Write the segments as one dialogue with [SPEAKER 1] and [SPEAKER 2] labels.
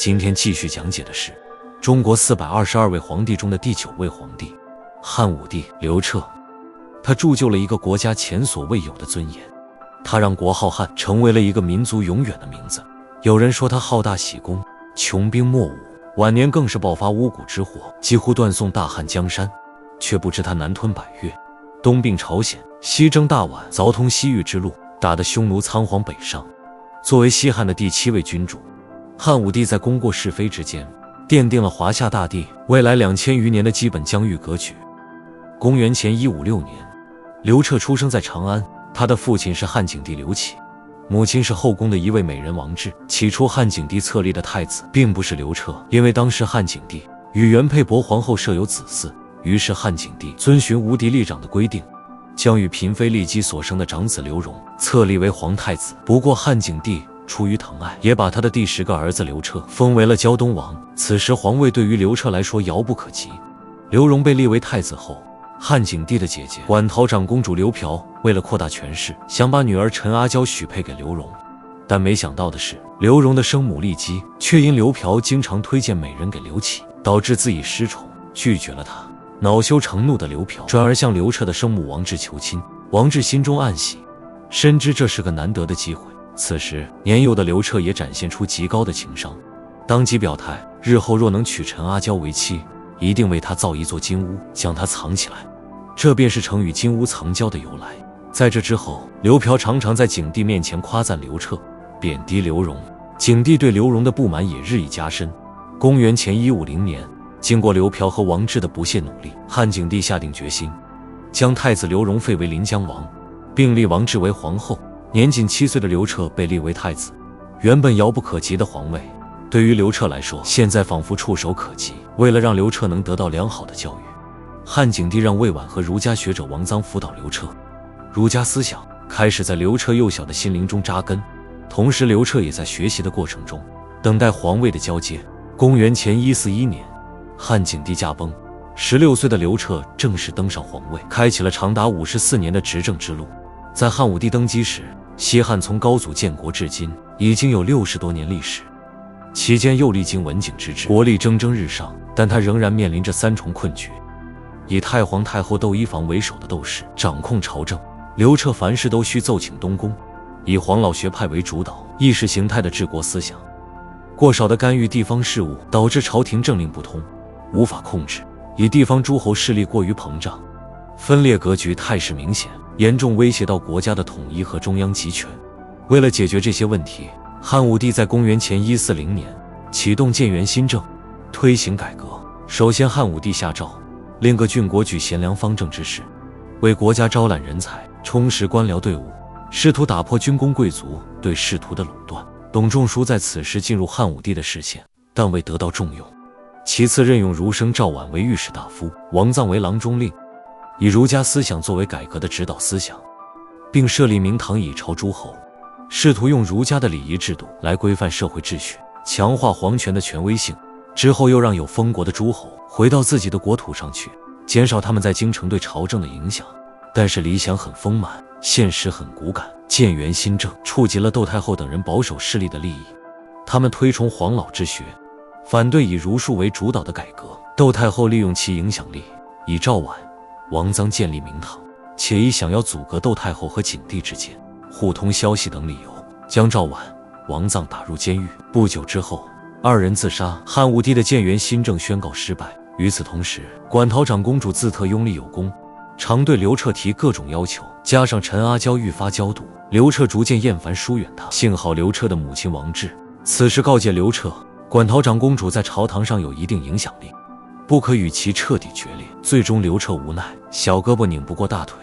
[SPEAKER 1] 今天继续讲解的是中国422位皇帝中的第9位皇帝汉武帝刘彻。他铸就了一个国家前所未有的尊严，他让国号汉成为了一个民族永远的名字。有人说他好大喜功，穷兵黩武，晚年更是爆发巫蛊之祸，几乎断送大汉江山。却不知他南吞百越，东并朝鲜，西征大宛，凿通西域之路，打得匈奴仓皇北上。作为西汉的第7位君主，汉武帝在功过是非之间奠定了华夏大地未来2000余年的基本疆域格局。公元前156年，刘彻出生在长安，他的父亲是汉景帝刘启，母亲是后宫的一位美人王氏。起初汉景帝册立的太子并不是刘彻，因为当时汉景帝与原配伯皇后设有子嗣，于是汉景帝遵循无嫡立长的规定，将与嫔妃骊姬所生的长子刘荣册立为皇太子。不过汉景帝出于疼爱，也把他的第10个儿子刘彻封为了胶东王。此时皇位对于刘彻来说遥不可及。刘荣被立为太子后，汉景帝的姐姐馆陶长公主刘嫖为了扩大权势，想把女儿陈阿娇许配给刘荣。但没想到的是，刘荣的生母骊姬却因刘嫖经常推荐美人给刘启，导致自己失宠，拒绝了他。恼羞成怒的刘嫖转而向刘彻的生母王氏求亲。王氏心中暗喜，深知这是个难得的机会。此时年幼的刘彻也展现出极高的情商，当即表态，日后若能娶陈阿娇为妻，一定为她造一座金屋，将她藏起来。这便是成语金屋藏娇的由来。在这之后，刘嫖常常在景帝面前夸赞刘彻，贬低刘荣。景帝对刘荣的不满也日益加深。公元前150年，经过刘嫖和王志的不懈努力，汉景帝下定决心将太子刘荣废为临江王，并立王志为皇后。年仅7岁的刘彻被立为太子，原本遥不可及的皇位，对于刘彻来说，现在仿佛触手可及。为了让刘彻能得到良好的教育，汉景帝让魏婉和儒家学者王臧辅导刘彻，儒家思想开始在刘彻幼小的心灵中扎根。同时刘彻也在学习的过程中等待皇位的交接。公元前141年，汉景帝驾崩，16岁的刘彻正式登上皇位，开启了长达54年的执政之路。在汉武帝登基时，西汉从高祖建国至今已经有60多年历史，期间又历经文景之治，国力蒸蒸日上，但他仍然面临着3重困局。以太皇太后窦漪房为首的窦氏掌控朝政，刘彻凡事都需奏请东宫，以黄老学派为主导，意识形态的治国思想，过少的干预地方事务，导致朝廷政令不通，无法控制，以地方诸侯势力过于膨胀，分裂格局态势明显，严重威胁到国家的统一和中央集权。为了解决这些问题，汉武帝在公元前140年启动建元新政，推行改革。首先，汉武帝下诏令各郡国举贤良方正之士，为国家招揽人才，充实官僚队伍，试图打破军功贵族对仕途的垄断。董仲舒在此时进入汉武帝的视线，但未得到重用。其次，任用儒生赵绾为御史大夫，王臧为郎中令，以儒家思想作为改革的指导思想，并设立明堂以朝诸侯，试图用儒家的礼仪制度来规范社会秩序，强化皇权的权威性。之后又让有封国的诸侯回到自己的国土上去，减少他们在京城对朝政的影响。但是理想很丰满，现实很骨感。建元新政触及了窦太后等人保守势力的利益，他们推崇黄老之学，反对以儒术为主导的改革。窦太后利用其影响力，以赵绾、王臧建立明堂，且以想要阻隔窦太后和景帝之间互通消息等理由，将赵绾、王臧打入监狱。不久之后，2人自杀，汉武帝的建元新政宣告失败。与此同时，馆陶长公主自特拥立有功，常对刘彻提各种要求，加上陈阿娇愈发骄妒，刘彻逐渐厌烦疏远他。幸好刘彻的母亲王志此时告诫刘彻，馆陶长公主在朝堂上有一定影响力，不可与其彻底决裂。最终刘彻无奈，小胳膊拧不过大腿，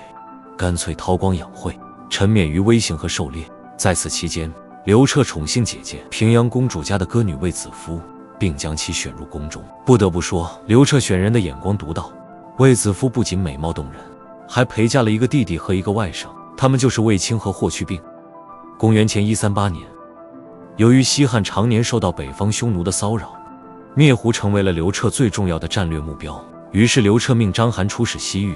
[SPEAKER 1] 干脆韬光养晦，沉湎于威刑和狩猎。在此期间，刘彻宠幸姐姐平阳公主家的歌女卫子夫，并将其选入宫中。不得不说，刘彻选人的眼光独到。卫子夫不仅美貌动人，还陪嫁了一个弟弟和一个外甥，他们就是卫青和霍去病。公元前138年，由于西汉常年受到北方匈奴的骚扰，灭胡成为了刘彻最重要的战略目标。于是刘彻命章邯出使西域，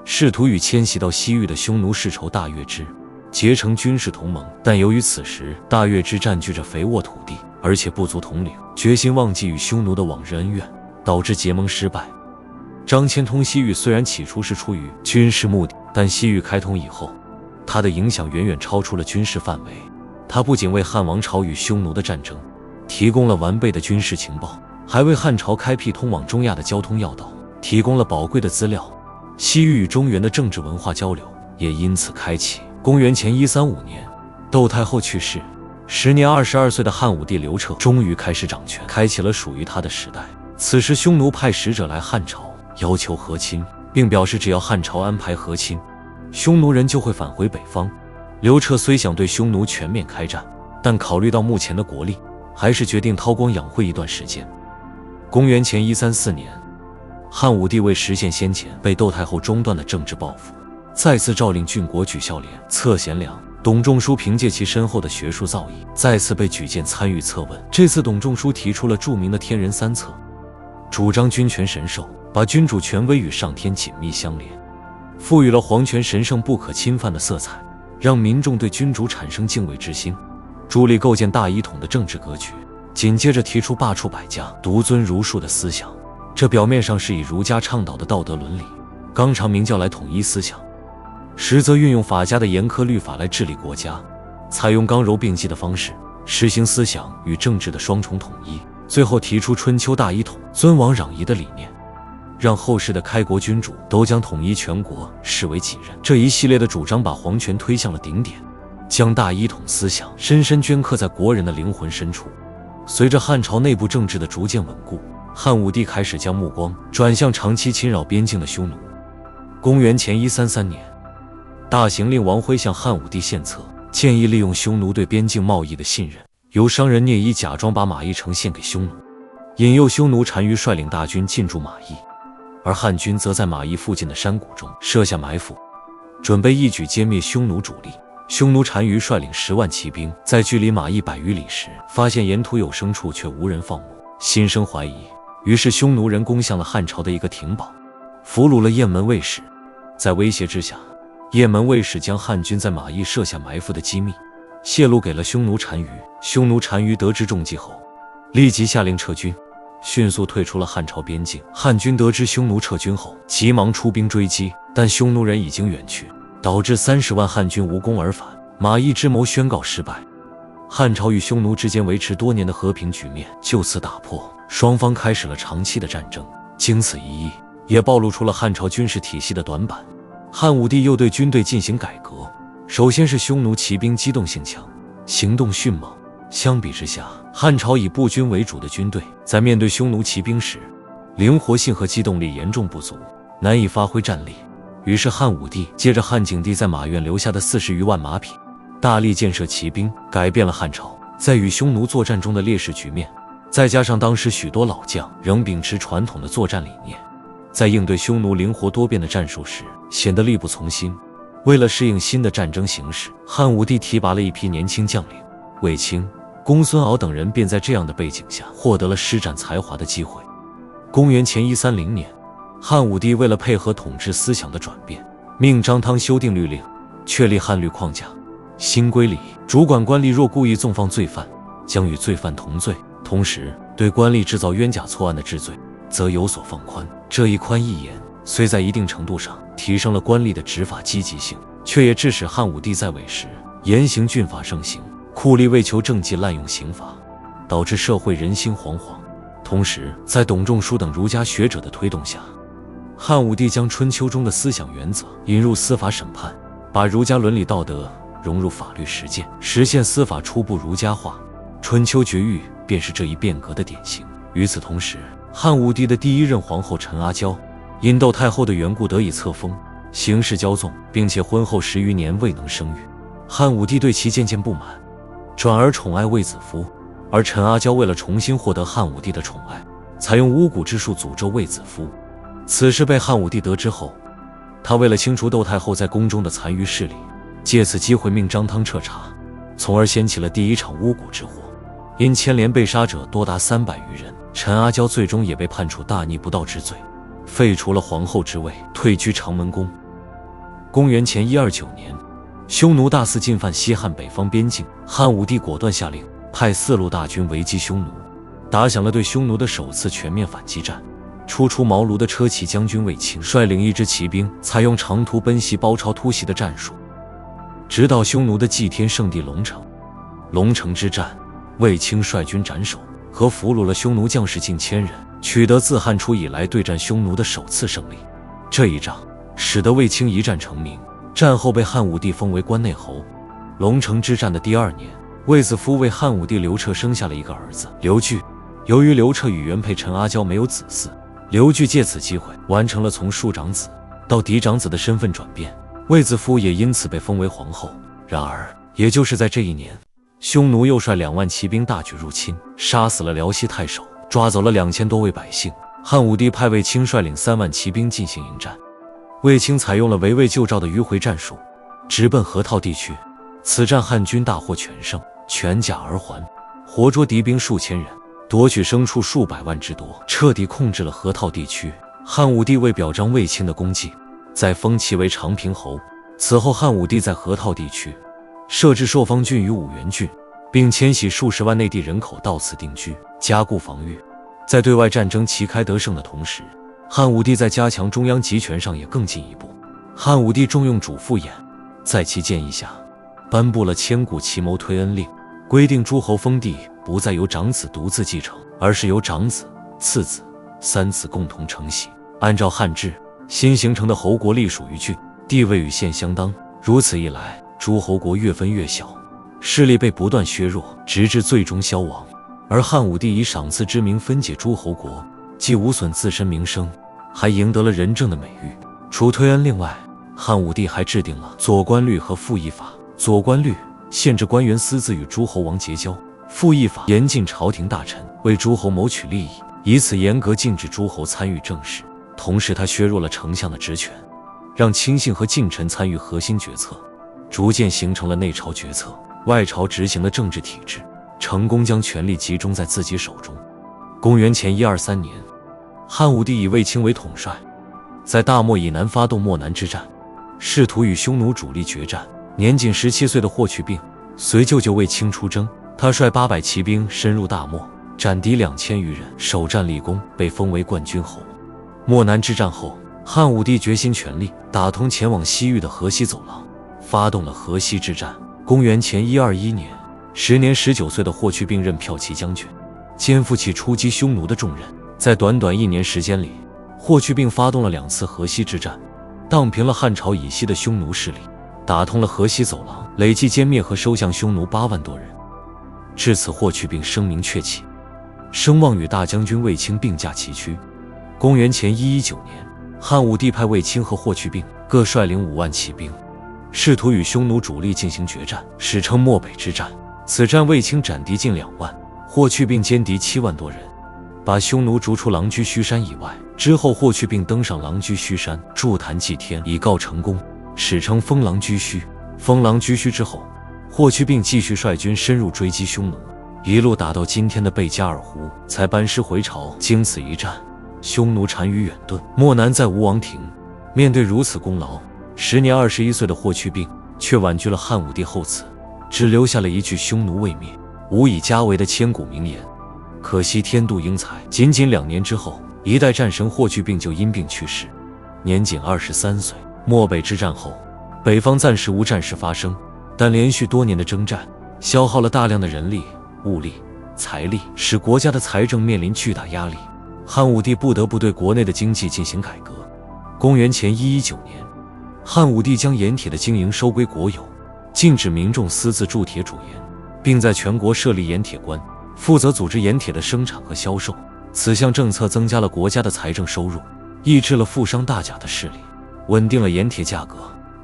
[SPEAKER 1] 试图与迁徙到西域的匈奴世仇大月支结成军事同盟。但由于此时大月支占据着肥沃土地，而且部族统领决心忘记与匈奴的往日恩怨，导致结盟失败。张骞通西域虽然起初是出于军事目的，但西域开通以后，他的影响远远超出了军事范围。他不仅为汉王朝与匈奴的战争提供了完备的军事情报，还为汉朝开辟通往中亚的交通要道提供了宝贵的资料。西域与中原的政治文化交流也因此开启。公元前135年，窦太后去世，时年22岁的汉武帝刘彻终于开始掌权，开启了属于他的时代。此时匈奴派使者来汉朝，要求和亲，并表示只要汉朝安排和亲，匈奴人就会返回北方。刘彻虽想对匈奴全面开战，但考虑到目前的国力，还是决定韬光养晦一段时间。公元前134年，汉武帝为实现先前被窦太后中断的政治抱负，再次诏令郡国举孝廉、策贤良。董仲舒凭借其深厚的学术造诣，再次被举荐参与策问。这次董仲舒提出了著名的天人三策，主张君权神授，把君主权威与上天紧密相连，赋予了皇权神圣不可侵犯的色彩，让民众对君主产生敬畏之心，助力构建大一统的政治格局。紧接着提出罢黜百家、独尊儒术的思想，这表面上是以儒家倡导的道德伦理、纲常名教来统一思想，实则运用法家的严苛律法来治理国家，采用刚柔并济的方式，实行思想与政治的双重统一。最后提出春秋大一统、尊王攘夷的理念，让后世的开国君主都将统一全国视为己任。这一系列的主张把皇权推向了顶点，将大一统思想深深镌刻在国人的灵魂深处。随着汉朝内部政治的逐渐稳固，汉武帝开始将目光转向长期侵扰边境的匈奴。公元前133年，大行令王辉向汉武帝献策，建议利用匈奴对边境贸易的信任，由商人聂夷假装把马邑城献给匈奴，引诱匈奴单于率领大军进驻马邑，而汉军则在马邑附近的山谷中设下埋伏，准备一举歼灭匈奴主力。匈奴单于率领10万骑兵，在距离马邑100余里时，发现沿途有牲畜却无人放牧，心生怀疑，于是匈奴人攻向了汉朝的一个亭堡，俘虏了雁门卫士。在威胁之下，雁门卫士将汉军在马邑设下埋伏的机密泄露给了匈奴单于。匈奴单于得知中计后，立即下令撤军，迅速退出了汉朝边境。汉军得知匈奴撤军后，急忙出兵追击，但匈奴人已经远去，导致30万汉军无功而返，马邑之谋宣告失败。汉朝与匈奴之间维持多年的和平局面就此打破，双方开始了长期的战争。经此一役，也暴露出了汉朝军事体系的短板。汉武帝又对军队进行改革，首先是匈奴骑兵机动性强，行动迅猛。相比之下，汉朝以步军为主的军队在面对匈奴骑兵时，灵活性和机动力严重不足，难以发挥战力。于是汉武帝借着汉景帝在马苑留下的40余万马匹，大力建设骑兵，改变了汉朝在与匈奴作战中的劣势局面。再加上当时许多老将仍秉持传统的作战理念，在应对匈奴灵活多变的战术时显得力不从心。为了适应新的战争形势，汉武帝提拔了一批年轻将领，卫青、公孙敖等人便在这样的背景下获得了施展才华的机会。公元前130年，汉武帝为了配合统治思想的转变，命张汤修订律令，确立汉律框架。新规里主管官吏若故意纵放罪犯，将与罪犯同罪，同时对官吏制造冤假错案的治罪则有所放宽。这一宽一严虽在一定程度上提升了官吏的执法积极性，却也致使汉武帝在位时严刑峻法盛行，酷吏为求政绩滥用刑罚，导致社会人心惶惶。同时在董仲舒等儒家学者的推动下，汉武帝将春秋中的思想原则引入司法审判，把儒家伦理道德融入法律实践，实现司法初步儒家化。春秋绝育便是这一变革的典型。与此同时，汉武帝的第一任皇后陈阿娇因窦太后的缘故得以册封，行事骄纵，并且婚后10余年未能生育。汉武帝对其渐渐不满，转而宠爱卫子夫。而陈阿娇为了重新获得汉武帝的宠爱，采用巫蛊之术诅咒卫子夫。此事被汉武帝得知后，他为了清除窦太后在宫中的残余势力，借此机会命张汤彻查，从而掀起了第一场巫蛊之祸。因牵连被杀者多达300余人，陈阿娇最终也被判处大逆不道之罪，废除了皇后之位，退居长门宫。公元前129年，匈奴大肆进犯西汉北方边境，汉武帝果断下令派4路大军围击匈奴，打响了对匈奴的首次全面反击战。初出茅庐的车骑将军卫青率领一支骑兵，采用长途奔袭、包抄突袭的战术，直到匈奴的祭天圣地龙城。龙城之战，卫青率军斩首和俘虏了匈奴将士近千人，取得自汉初以来对战匈奴的首次胜利。这一仗使得卫青一战成名，战后被汉武帝封为关内侯。龙城之战的第2年，卫子夫为汉武帝刘彻生下了一个儿子刘据。由于刘彻与原配陈阿娇没有子嗣，刘据借此机会完成了从庶长子到嫡长子的身份转变，卫子夫也因此被封为皇后。然而，也就是在这一年，匈奴又率2万骑兵大举入侵，杀死了辽西太守，抓走了2000多位百姓。汉武帝派卫青率领3万骑兵进行迎战。卫青采用了围魏救赵的迂回战术，直奔河套地区。此战汉军大获全胜，全甲而还，活捉敌兵数千人，夺取牲畜数百万之多，彻底控制了河套地区。汉武帝为表彰卫青的功绩，再封其为长平侯。此后，汉武帝在河套地区设置朔方郡与五原郡，并迁徙数十万内地人口到此定居，加固防御。在对外战争旗开得胜的同时，汉武帝在加强中央集权上也更进一步。汉武帝重用主父偃，在其建议下，颁布了千古奇谋推恩令，规定诸侯封地不再由长子独自继承，而是由长子、次子、三子共同承袭。按照汉制，新形成的侯国隶属于郡，地位与县相当。如此一来，诸侯国越分越小，势力被不断削弱，直至最终消亡。而汉武帝以赏赐之名分解诸侯国，既无损自身名声，还赢得了仁政的美誉。除推恩令外，汉武帝还制定了左官律和赋役法。左官律限制官员私自与诸侯王结交，赋役法严禁朝廷大臣为诸侯谋取利益，以此严格禁止诸侯参与政事。同时，他削弱了丞相的职权，让亲信和近臣参与核心决策，逐渐形成了内朝决策、外朝执行的政治体制，成功将权力集中在自己手中。公元前123年，汉武帝以卫青为统帅，在大漠以南发动漠南之战，试图与匈奴主力决战。年仅17岁的霍去病随舅舅卫青出征，他率800骑兵深入大漠，斩敌2000余人，首战立功，被封为冠军侯。漠南之战后，汉武帝决心全力打通前往西域的河西走廊，发动了河西之战。公元前121年，时年19岁的霍去病任骠骑将军，肩负起出击匈奴的重任。在短短1年时间里，霍去病发动了2次河西之战，荡平了汉朝以西的匈奴势力，打通了河西走廊，累计歼灭和收降匈奴8万多人。至此，霍去病声名鹊起，声望与大将军卫青并驾齐驱。公元前119年，汉武帝派卫青和霍去病各率领5万骑兵，试图与匈奴主力进行决战，史称漠北之战。此战，卫青斩敌近2万，霍去病歼敌7万多人，把匈奴逐出狼居胥山以外。之后，霍去病登上狼居胥山，筑坛祭天，以告成功，史称封狼居胥。封狼居胥之后，霍去病继续率军深入追击匈奴，一路打到今天的贝加尔湖，才班师回朝。经此一战，匈奴单于远遁，漠南再无王庭。面对如此功劳，时年21岁的霍去病却婉拒了汉武帝厚赐，只留下了一句匈奴未灭，无以家为的千古名言。可惜天妒英才，仅仅2年之后，一代战神霍去病就因病去世，年仅23岁。漠北之战后，北方暂时无战事发生，但连续多年的征战消耗了大量的人力、物力、财力，使国家的财政面临巨大压力。汉武帝不得不对国内的经济进行改革。公元前119年，汉武帝将盐铁的经营收归国有，禁止民众私自铸铁煮盐，并在全国设立盐铁官，负责组织盐铁的生产和销售。此项政策增加了国家的财政收入，抑制了富商大贾的势力，稳定了盐铁价格，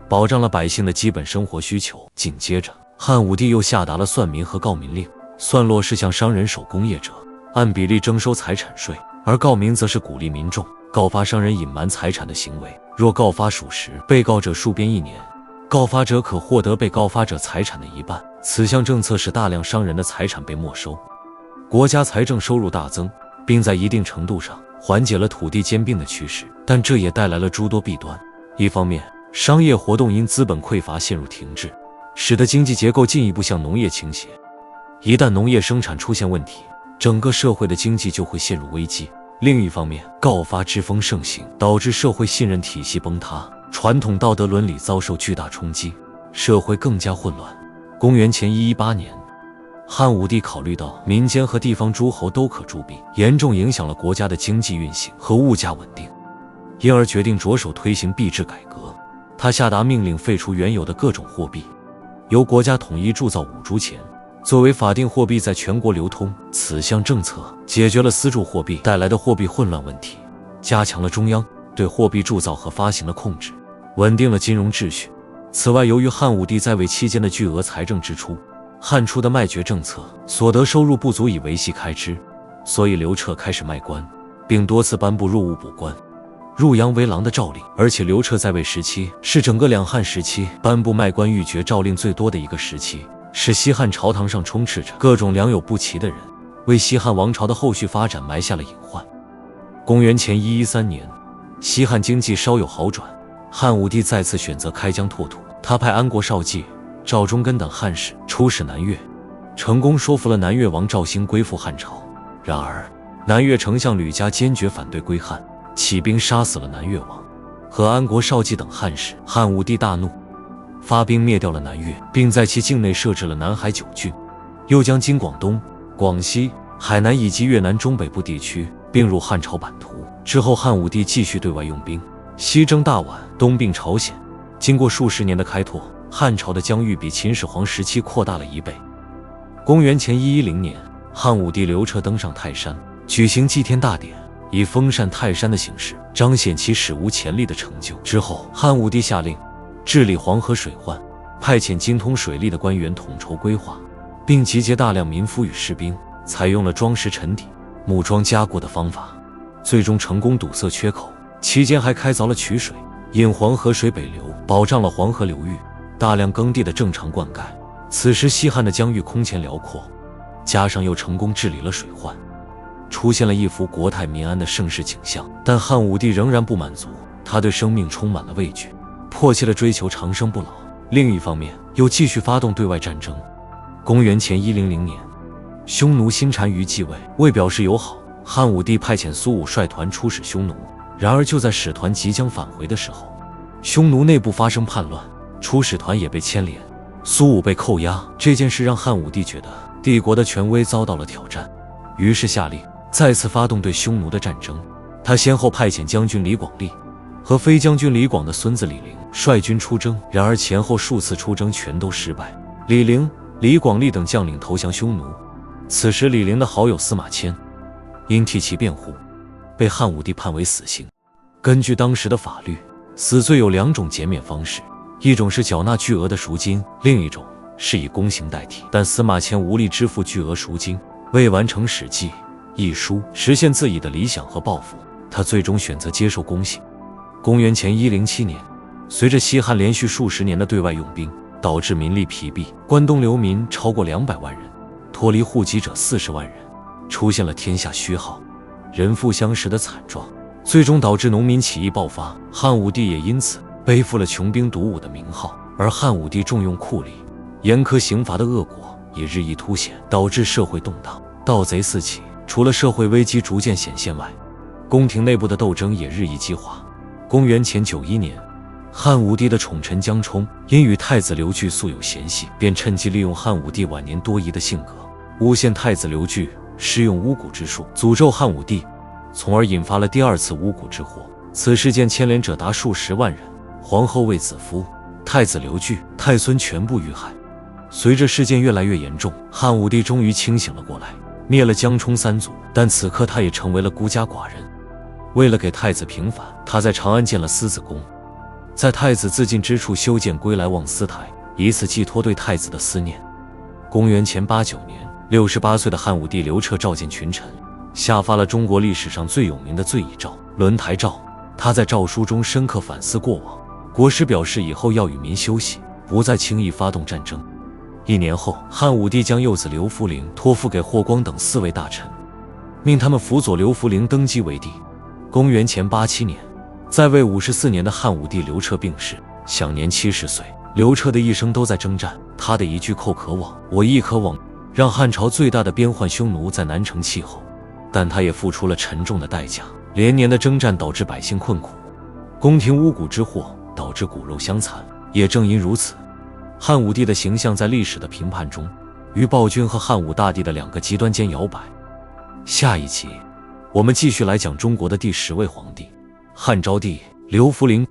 [SPEAKER 1] 保障了百姓的基本生活需求。紧接着，汉武帝又下达了算民和告民令。算落是向商人、手工业者按比例征收财产税，而告民则是鼓励民众告发商人隐瞒财产的行为。若告发属实，被告者戍边1年，告发者可获得被告发者财产的1半。此项政策使大量商人的财产被没收，国家财政收入大增，并在一定程度上缓解了土地兼并的趋势。但这也带来了诸多弊端。一方面，商业活动因资本匮乏陷入停滞，使得经济结构进一步向农业倾斜。一旦农业生产出现问题，整个社会的经济就会陷入危机。另一方面，告发之风盛行，导致社会信任体系崩塌，传统道德伦理遭受巨大冲击，社会更加混乱。公元前118年，汉武帝考虑到民间和地方诸侯都可铸币，严重影响了国家的经济运行和物价稳定，因而决定着手推行币制改革。他下达命令废除原有的各种货币，由国家统一铸造5铢钱，作为法定货币在全国流通。此项政策解决了私铸货币带来的货币混乱问题，加强了中央对货币铸造和发行的控制，稳定了金融秩序。此外，由于汉武帝在位期间的巨额财政支出，汉初的卖爵政策，所得收入不足以维系开支，所以刘彻开始卖官，并多次颁布入务补官、入阳为郎的诏令。而且刘彻在位时期是整个两汉时期颁布卖官鬻爵诏令最多的一个时期，使西汉朝堂上充斥着各种良莠不齐的人，为西汉王朝的后续发展埋下了隐患。公元前113年，西汉经济稍有好转，汉武帝再次选择开疆拓土。他派安国少济、赵忠根等汉士出使南越，成功说服了南越王赵兴归附汉朝。然而，南越丞相吕嘉坚决反对归汉，起兵杀死了南越王和安国少济等汉士。汉武帝大怒，发兵灭掉了南越，并在其境内设置了南海9郡，又将今广东、广西、海南以及越南中北部地区并入汉朝版图。之后，汉武帝继续对外用兵，西征大宛，东并朝鲜。经过数十年的开拓，汉朝的疆域比秦始皇时期扩大了1倍。公元前110年，汉武帝刘彻登上泰山，举行祭天大典，以封禅泰山的形式彰显其史无前例的成就。之后，汉武帝下令治理黄河水患，派遣精通水利的官员统筹规划，并集结大量民夫与士兵，采用了装石沉底、木桩加固的方法，最终成功堵塞缺口。期间还开凿了渠水，引黄河水北流，保障了黄河流域大量耕地的正常灌溉。此时西汉的疆域空前辽阔，加上又成功治理了水患，出现了一幅国泰民安的盛世景象。但汉武帝仍然不满足，他对生命充满了畏惧，迫切地追求长生不老。另一方面，又继续发动对外战争。公元前100年，匈奴新单于继位，为表示友好，汉武帝派遣苏武率团出使匈奴。然而就在使团即将返回的时候，匈奴内部发生叛乱，出使团也被牵连，苏武被扣押。这件事让汉武帝觉得帝国的权威遭到了挑战，于是下令再次发动对匈奴的战争。他先后派遣将军李广利和非将军李广的孙子李陵率军出征，然而前后数次出征全都失败，李陵、李广利等将领投降匈奴。此时李陵的好友司马迁因替其辩护，被汉武帝判为死刑。根据当时的法律，死罪有2种减免方式，一种是缴纳巨额的赎金，另一种是以宫刑代替。但司马迁无力支付巨额赎金，为完成《史记》一书，实现自己的理想和抱负，他最终选择接受宫刑。公元前107年，随着西汉连续数十年的对外用兵，导致民力疲弊，关东流民超过200万人，脱离户籍者40万人，出现了天下虚号、人富相食的惨状，最终导致农民起义爆发。汉武帝也因此背负了穷兵黩武的名号。而汉武帝重用酷吏、严苛刑罚的恶果也日益凸显，导致社会动荡，盗贼四起。除了社会危机逐渐显现外，宫廷内部的斗争也日益激化。公元前91年，汉武帝的宠臣江充因与太子刘据素有嫌隙，便趁机利用汉武帝晚年多疑的性格，诬陷太子刘据施用巫蛊之术，诅咒汉武帝，从而引发了第2次巫蛊之祸。此事件牵连者达数十万人，皇后卫子夫、太子刘据、太孙全部遇害。随着事件越来越严重，汉武帝终于清醒了过来，灭了江充3族。但此刻他也成为了孤家寡人。为了给太子平反，他在长安建了思子宫，在太子自尽之处修建归来望思台，以此寄托对太子的思念。公元前89年，68岁的汉武帝刘彻召见群臣，下发了中国历史上最有名的罪议诏《轮台诏》。他在诏书中深刻反思过往，国师表示以后要与民休息，不再轻易发动战争。1年后，汉武帝将幼子刘弗陵托付给霍光等4位大臣，命他们辅佐刘弗陵登基为帝。公元前87年，在位54年的汉武帝刘彻病逝，享年70岁。刘彻的一生都在征战，他的一句寇可往，我亦可往，让汉朝最大的边患匈奴在南城气候，但他也付出了沉重的代价。连年的征战导致百姓困苦，宫廷巫蛊之祸导致骨肉相残。也正因如此，汉武帝的形象在历史的评判中，于暴君和汉武大帝的两个极端间摇摆。下一集，我们继续来讲中国的第10位皇帝汉昭帝刘弗陵。